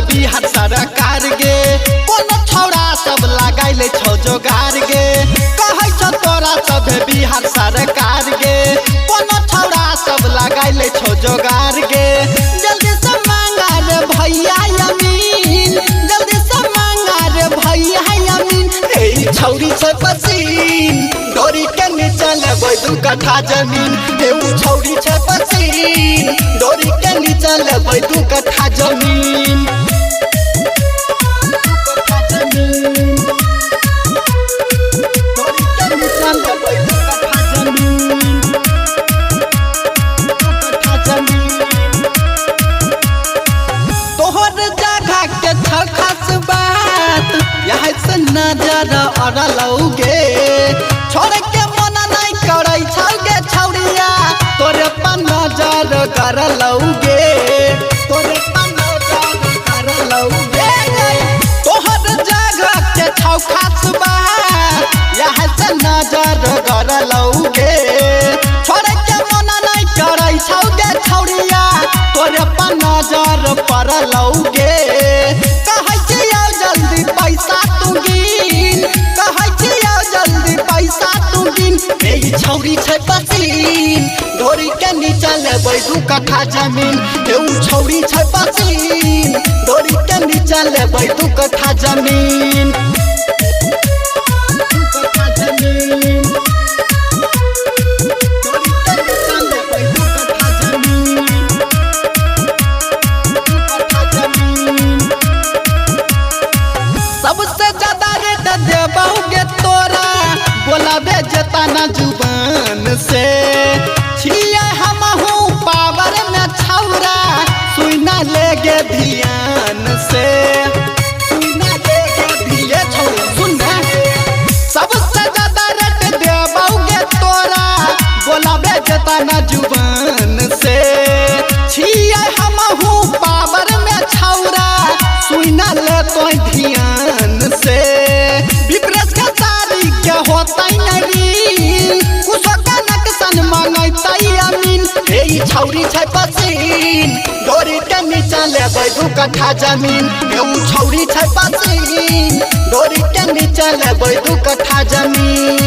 बिहार सरकार गे कोनो छौड़ा सब लगाइले छौ जोगार गे कहै छ तोरा सब बिहार सरकार गे कोनो छौड़ा सब लगाइले छौ जोगार गे जल्दी से मांगा रे भैया यमीन जल्दी से मांगा रे भैया यमीन ए छौरी छै पसीन डोरी के नीचे लेबै 2 कट्ठा जमीन ए छौरी छै पसीन डोरी के नीचे लेबै 2 कट्ठा जमीन नजर अड़लौगे छोड़ के मन नहीं करे छौगे छौरिया तोरे पर नजर करलौगे तोरे पर नजर करलौगे तोहर जगह के छौ खासबा यहाँ से नजर करलौगे छोड़ के मन नहीं करे छौगे छौरिया तोरे पर नजर पड़लौगे कहै छियौ जल्दी पैसा छौरी छै पसीन डोरी के नीचे लेबै 2 कट्ठा जमीन ए छौरी छै पसीन डोरी के नीचे लेबै 2 कट्ठा जमीन 2 कट्ठा जमीन डोरी के नीचे लेबै 2 कट्ठा जमीन 2 कट्ठा जमीन सबसे ज्यादा रेट देबौगे तोरा बोलाबे जेता ना जुबान से छियै हमहू पावर में छौरा सुना लेगे ध्यान से सुना लेगे धिये छौरा सुनना सबसे ज्यादा रेट देबौगे तोरा बोलाबे जेता ना जुबान से छियै हमहू पावर में छौरा सुना ले तो ध्यान से विप्रेश के सारी के होतै छौरी छै पसीन डोरी के नीचे लेबै 2 कट्ठा जमीन ए छौरी छै पसीन डोरी के नीचे लेबै 2 कट्ठा जमीन।